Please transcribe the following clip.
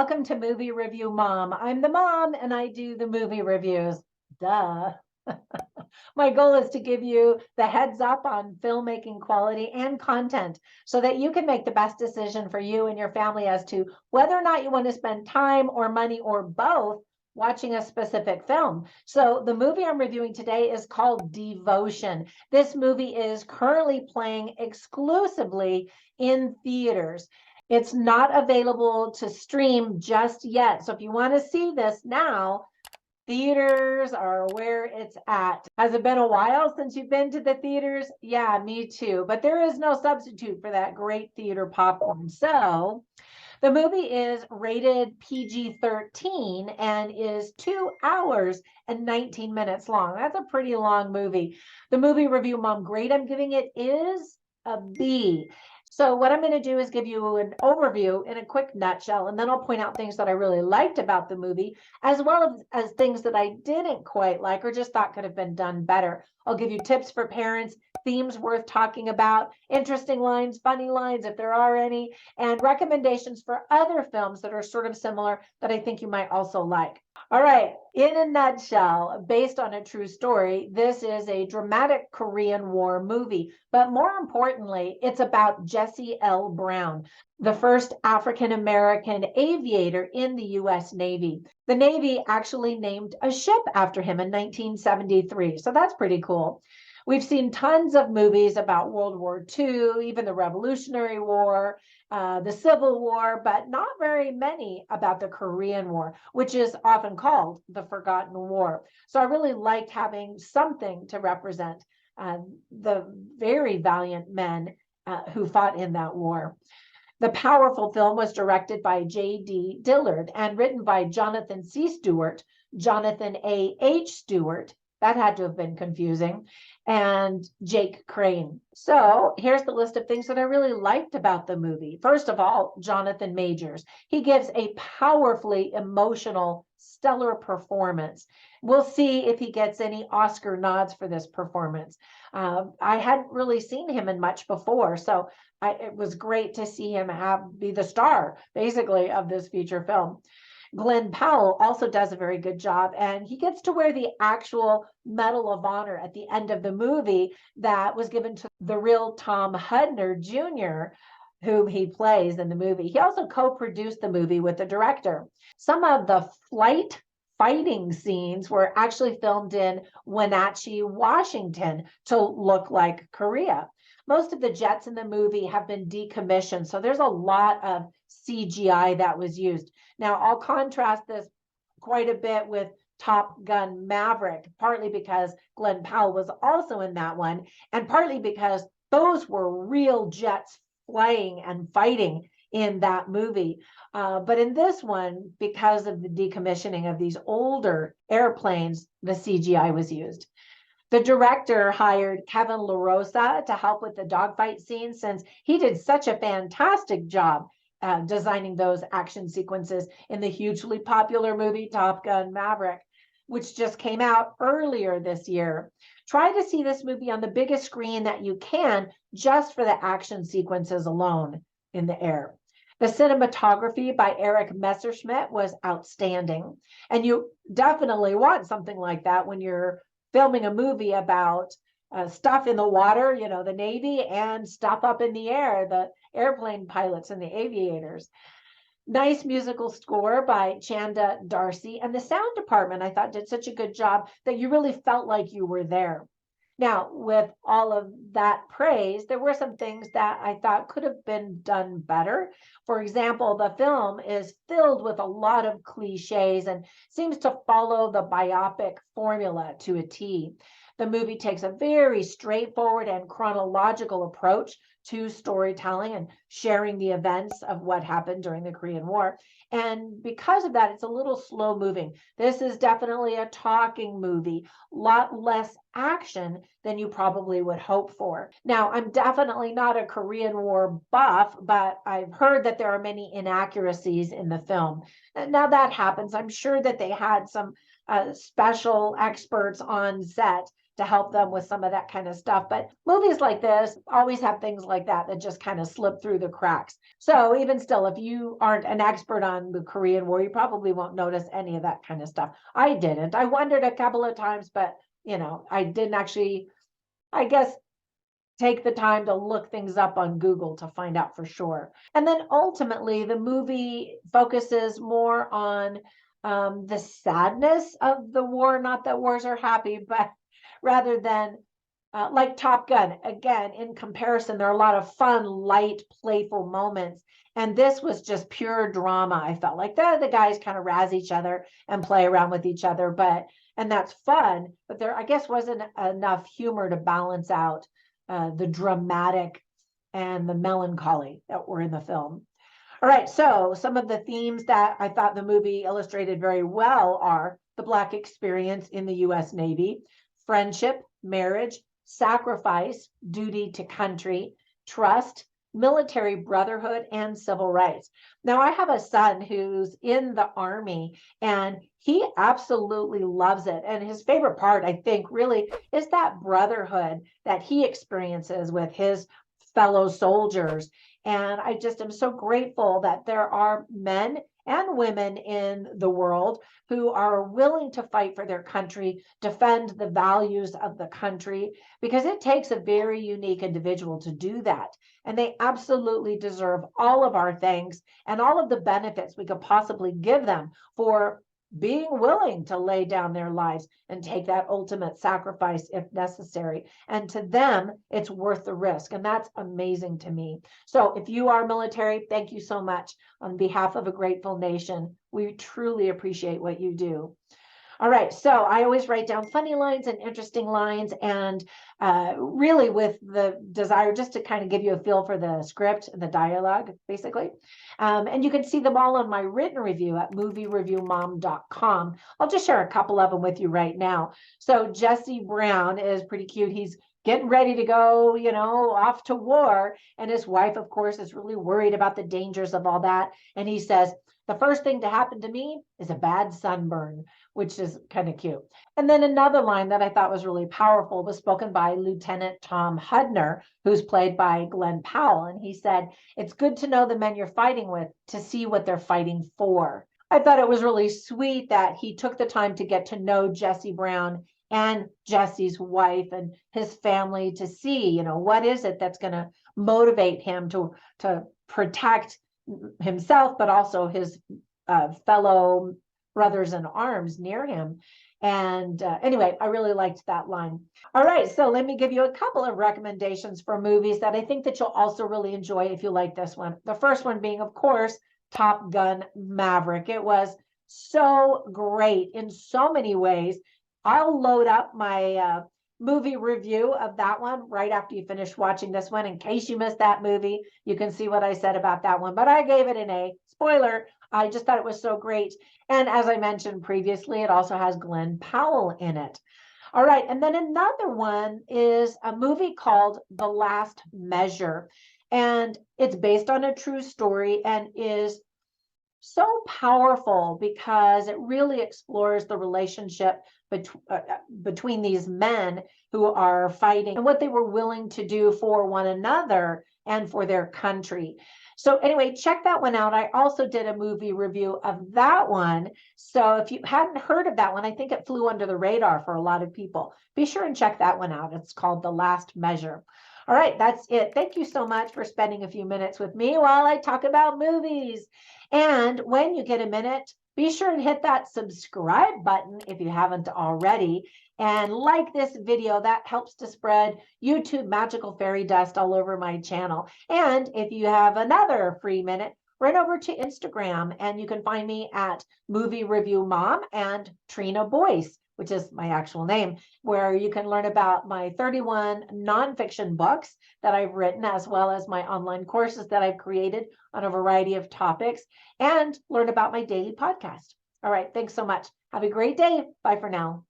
Welcome to Movie Review Mom. I'm the mom and I do the movie reviews. Duh. My goal is to give you the heads up on filmmaking quality and content so that you can make the best decision for you and your family as to whether or not you want to spend time or money or both watching a specific film. So the movie I'm reviewing today is called Devotion. This movie is currently playing exclusively in theaters. It's not available to stream just yet. So if you want to see this now, theaters are where it's at. Has it been a while since you've been to the theaters? Yeah, me too. But there is no substitute for that great theater popcorn. So the movie is rated PG-13 and is 2 hours and 19 minutes long. That's a pretty long movie. The movie review mom grade I'm giving it is a B. So what I'm going to do is give you an overview in a quick nutshell, and then I'll point out things that I really liked about the movie, as well as things that I didn't quite like or just thought could have been done better. I'll give you tips for parents, themes worth talking about, interesting lines, funny lines, if there are any, and recommendations for other films that are sort of similar that I think you might also like. All right, in a nutshell, based on a true story, this is a dramatic Korean War movie, but more importantly, it's about Jesse L. Brown, the first African-American aviator in the U.S. Navy. The Navy actually named a ship after him in 1973, so that's pretty cool. We've seen tons of movies about World War II, even the Revolutionary War, the Civil War, but not very many about the Korean War, which is often called the Forgotten War. So I really liked having something to represent the very valiant men who fought in that war. The powerful film was directed by J.D. Dillard and written by Jonathan C. Stewart, Jonathan A. H. Stewart, that had to have been confusing, and Jake Crane. So here's the list of things that I really liked about the movie. First of all, Jonathan Majors. He gives a powerfully emotional, stellar performance. We'll see if he gets any Oscar nods for this performance. I hadn't really seen him in much before, so it was great to see him be the star, basically, of this feature film. Glenn Powell also does a very good job, and he gets to wear the actual Medal of Honor at the end of the movie that was given to the real Tom Hudner Jr., whom he plays in the movie. He also co-produced the movie with the director. Some of the fighting scenes were actually filmed in Wenatchee, Washington, to look like Korea. Most of the jets in the movie have been decommissioned, so there's a lot of CGI that was used. Now, I'll contrast this quite a bit with Top Gun Maverick, partly because Glenn Powell was also in that one, and partly because those were real jets flying and fighting in that movie. But in this one, because of the decommissioning of these older airplanes, the CGI was used. The director hired Kevin LaRosa to help with the dogfight scenes since he did such a fantastic job designing those action sequences in the hugely popular movie Top Gun Maverick, which just came out earlier this year. Try to see this movie on the biggest screen that you can just for the action sequences alone in the air. The cinematography by Eric Messerschmidt was outstanding, and you definitely want something like that when you're filming a movie about stuff in the water, the Navy, and stuff up in the air, the airplane pilots and the aviators. Nice musical score by Chanda Darcy, and the sound department I thought did such a good job that you really felt like you were there. Now, with all of that praise, there were some things that I thought could have been done better. For example, the film is filled with a lot of cliches and seems to follow the biopic formula to a T. The movie takes a very straightforward and chronological approach to storytelling and sharing the events of what happened during the Korean War. And because of that, it's a little slow moving. This is definitely a talking movie, a lot less action than you probably would hope for. Now, I'm definitely not a Korean War buff, but I've heard that there are many inaccuracies in the film. Now that happens. I'm sure that they had some special experts on set to to help them with some of that kind of stuff. But movies like this always have things like that that just kind of slip through the cracks. So even still, if you aren't an expert on the Korean War, you probably won't notice any of that kind of stuff. I didn't. I wondered a couple of times, but I didn't actually, I guess, take the time to look things up on Google to find out for sure. And then ultimately, the movie focuses more on the sadness of the war. Not that wars are happy, but rather than like Top Gun. Again, in comparison, there are a lot of fun, light, playful moments. And this was just pure drama. I felt like the guys kind of razz each other and play around with each other, and that's fun. But there, I guess, wasn't enough humor to balance out the dramatic and the melancholy that were in the film. All right, so some of the themes that I thought the movie illustrated very well are the Black experience in the U.S. Navy, friendship, marriage, sacrifice, duty to country, trust, military brotherhood, and civil rights. Now, I have a son who's in the Army, and he absolutely loves it. And his favorite part, I think, really is that brotherhood that he experiences with his fellow soldiers. And I just am so grateful that there are men and women in the world who are willing to fight for their country, defend the values of the country, because it takes a very unique individual to do that. And they absolutely deserve all of our thanks and all of the benefits we could possibly give them for being willing to lay down their lives and take that ultimate sacrifice if necessary. And to them, it's worth the risk. And that's amazing to me. So if you are military, thank you so much. On behalf of a grateful nation, we truly appreciate what you do. All right, so I always write down funny lines and interesting lines, and really with the desire just to kind of give you a feel for the script and the dialogue, basically. And you can see them all on my written review at moviereviewmom.com. I'll just share a couple of them with you right now. So Jesse Brown is pretty cute. He's getting ready to go, off to war. And his wife, of course, is really worried about the dangers of all that. And he says, the first thing to happen to me is a bad sunburn, which is kind of cute. And then another line that I thought was really powerful was spoken by Lieutenant Tom Hudner, who's played by Glenn Powell. And he said, it's good to know the men you're fighting with to see what they're fighting for. I thought it was really sweet that he took the time to get to know Jesse Brown and Jesse's wife and his family to see, what is it that's going to motivate him to protect himself, but also his fellow brothers in arms near him. And anyway, I really liked that line. All right, so let me give you a couple of recommendations for movies that I think that you'll also really enjoy if you like this one. The first one being, of course, Top Gun Maverick. It was so great in so many ways. I'll load up my movie review of that one right after you finish watching this one. In case you missed that movie, you can see what I said about that one. But I gave it an A. Spoiler, I just thought it was so great. And as I mentioned previously, it also has Glenn Powell in it. All right, and then another one is a movie called The Last Measure. And it's based on a true story and is so powerful because it really explores the relationship between these men who are fighting and what they were willing to do for one another and for their country. So anyway, check that one out. I also did a movie review of that one. So if you hadn't heard of that one, I think it flew under the radar for a lot of people. Be sure and check that one out. It's called The Last Measure. All right, that's it. Thank you so much for spending a few minutes with me while I talk about movies. And when you get a minute, be sure and hit that subscribe button if you haven't already. And like this video, that helps to spread YouTube magical fairy dust all over my channel. And if you have another free minute, run over to Instagram and you can find me at Movie Review Mom and Trina Boice, which is my actual name, where you can learn about my 31 nonfiction books that I've written, as well as my online courses that I've created on a variety of topics, and learn about my daily podcast. All right, thanks so much. Have a great day. Bye for now.